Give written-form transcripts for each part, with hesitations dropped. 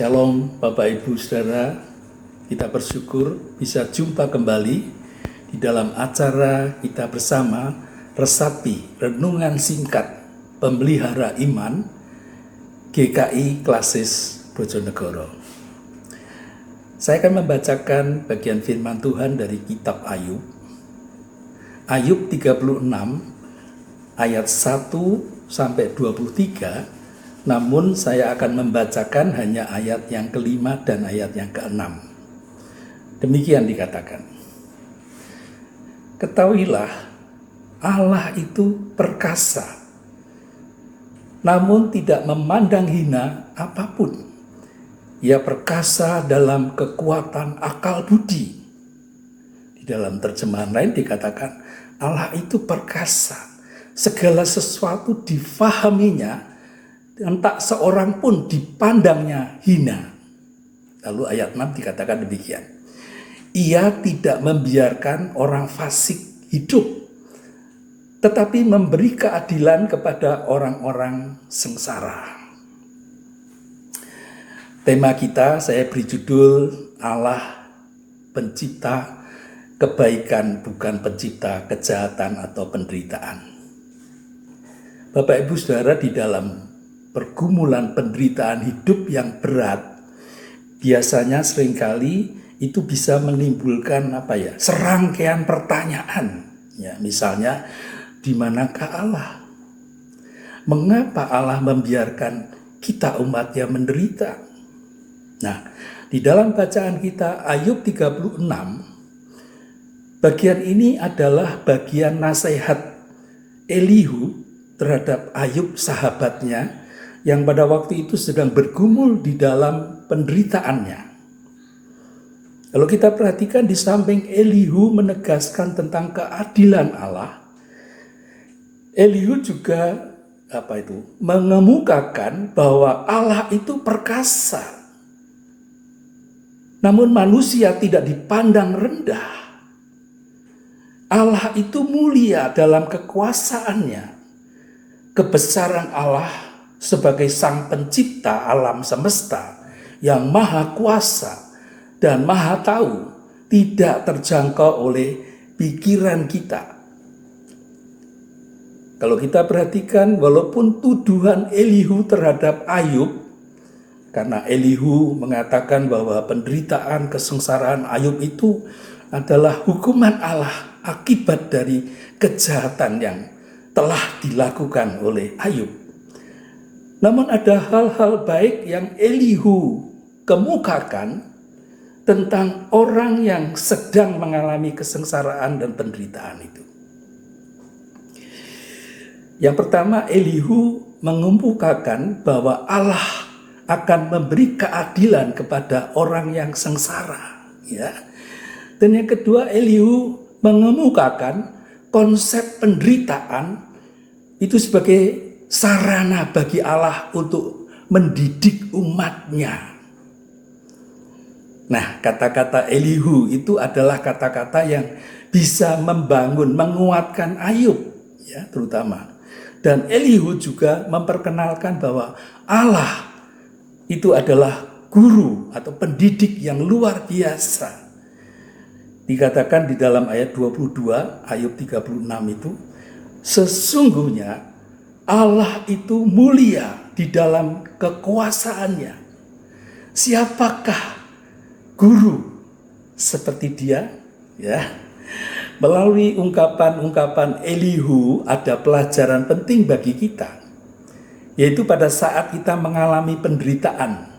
Shalom Bapak Ibu Saudara, kita bersyukur bisa jumpa kembali di dalam acara kita bersama Resapi Renungan Singkat Pemelihara Iman GKI Klasis Bojonegoro. Saya akan membacakan bagian firman Tuhan dari kitab Ayub. Ayub 36 ayat 1 sampai 23. Namun saya akan membacakan hanya ayat yang kelima dan ayat yang keenam. Demikian dikatakan. Ketahuilah, Allah itu perkasa, namun tidak memandang hina apapun. Ia perkasa dalam kekuatan akal budi. Di dalam terjemahan lain dikatakan, Allah itu perkasa, segala sesuatu difahaminya, dan tak seorang pun dipandangnya hina. Lalu ayat 6 dikatakan demikian. Ia tidak membiarkan orang fasik hidup, tetapi memberi keadilan kepada orang-orang sengsara. Tema kita saya beri judul Allah pencipta kebaikan, bukan pencipta kejahatan atau penderitaan. Bapak Ibu Saudara, di dalam pergumulan penderitaan hidup yang berat, biasanya seringkali itu bisa menimbulkan serangkaian pertanyaan. Ya, misalnya, di manakah Allah? Mengapa Allah membiarkan kita umatnya menderita? Nah, di dalam bacaan kita Ayub 36, bagian ini adalah bagian nasihat Elihu terhadap Ayub sahabatnya yang pada waktu itu sedang bergumul di dalam penderitaannya. Kalau kita perhatikan, di samping Elihu menegaskan tentang keadilan Allah, Elihu juga mengemukakan bahwa Allah itu perkasa, namun manusia tidak dipandang rendah. Allah itu mulia dalam kekuasaannya. Kebesaran Allah sebagai sang pencipta alam semesta yang maha kuasa dan maha tahu tidak terjangkau oleh pikiran kita. Kalau kita perhatikan, walaupun tuduhan Elihu terhadap Ayub, karena Elihu mengatakan bahwa penderitaan kesengsaraan Ayub itu adalah hukuman Allah akibat dari kejahatan yang telah dilakukan oleh Ayub. Namun ada hal-hal baik yang Elihu kemukakan tentang orang yang sedang mengalami kesengsaraan dan penderitaan itu. Yang pertama, Elihu mengemukakan bahwa Allah akan memberi keadilan kepada orang yang sengsara. Ya. Dan yang kedua, Elihu mengemukakan konsep penderitaan itu sebagai sarana bagi Allah untuk mendidik umatnya. Nah, kata-kata Elihu itu adalah kata-kata yang bisa membangun, menguatkan Ayub, ya, terutama. Dan Elihu juga memperkenalkan bahwa Allah itu adalah guru atau pendidik yang luar biasa. Dikatakan di dalam ayat 22, Ayub 36 itu, sesungguhnya Allah itu mulia di dalam kekuasaannya. Siapakah guru seperti dia? Ya. Melalui ungkapan-ungkapan Elihu ada pelajaran penting bagi kita, yaitu pada saat kita mengalami penderitaan.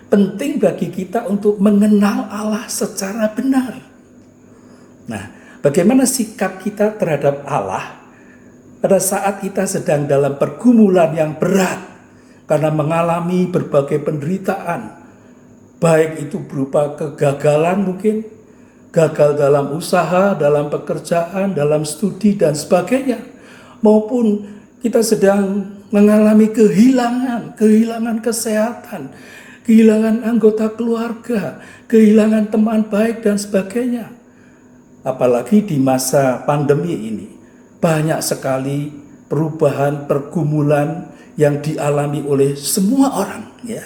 Penting bagi kita untuk mengenal Allah secara benar. Nah, bagaimana sikap kita terhadap Allah pada saat kita sedang dalam pergumulan yang berat karena mengalami berbagai penderitaan, baik itu berupa kegagalan mungkin, gagal dalam usaha, dalam pekerjaan, dalam studi dan sebagainya, maupun kita sedang mengalami kehilangan kesehatan, kehilangan anggota keluarga, kehilangan teman baik dan sebagainya. Apalagi di masa pandemi ini, banyak sekali perubahan, pergumulan yang dialami oleh semua orang, ya.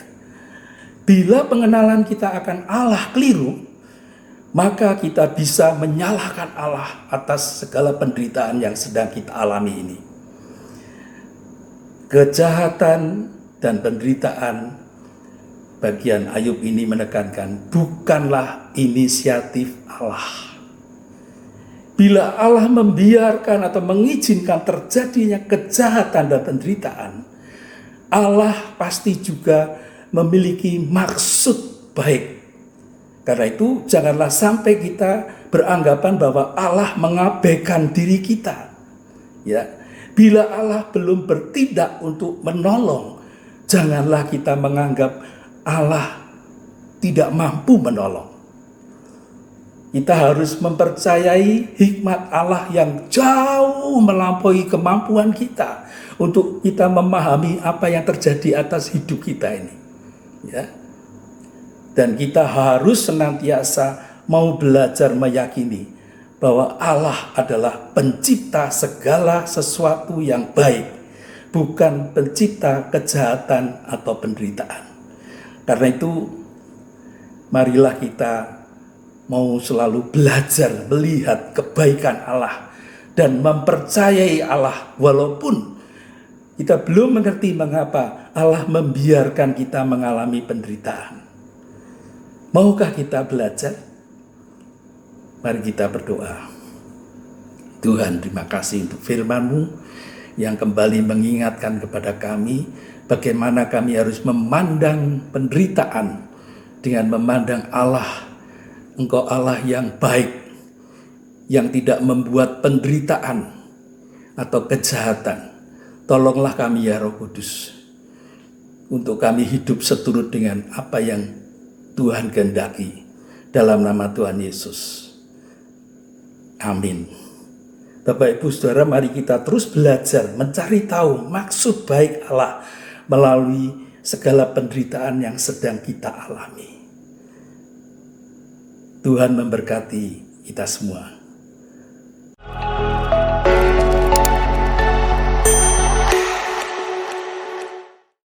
bila pengenalan kita akan Allah keliru, maka kita bisa menyalahkan Allah atas segala penderitaan yang sedang kita alami ini. Kejahatan dan penderitaan, bagian Ayub ini menekankan, bukanlah inisiatif Allah. Bila Allah membiarkan atau mengizinkan terjadinya kejahatan dan penderitaan, Allah pasti juga memiliki maksud baik. Karena itu janganlah sampai kita beranggapan bahwa Allah mengabaikan diri kita. Ya, bila Allah belum bertindak untuk menolong, janganlah kita menganggap Allah tidak mampu menolong. Kita harus mempercayai hikmat Allah yang jauh melampaui kemampuan kita untuk kita memahami apa yang terjadi atas hidup kita ini. Ya. Dan kita harus senantiasa mau belajar meyakini bahwa Allah adalah pencipta segala sesuatu yang baik, bukan pencipta kejahatan atau penderitaan. Karena itu, marilah kita mau selalu belajar melihat kebaikan Allah dan mempercayai Allah walaupun kita belum mengerti mengapa Allah membiarkan kita mengalami penderitaan. Maukah kita belajar? Mari kita berdoa. Tuhan, terima kasih untuk firman-Mu yang kembali mengingatkan kepada kami bagaimana kami harus memandang penderitaan dengan memandang Allah. Engkau Allah yang baik, yang tidak membuat penderitaan atau kejahatan. Tolonglah kami ya Roh Kudus, untuk kami hidup seturut dengan apa yang Tuhan kehendaki, dalam nama Tuhan Yesus. Amin. Bapak Ibu Saudara, mari kita terus belajar mencari tahu maksud baik Allah melalui segala penderitaan yang sedang kita alami. Tuhan memberkati kita semua.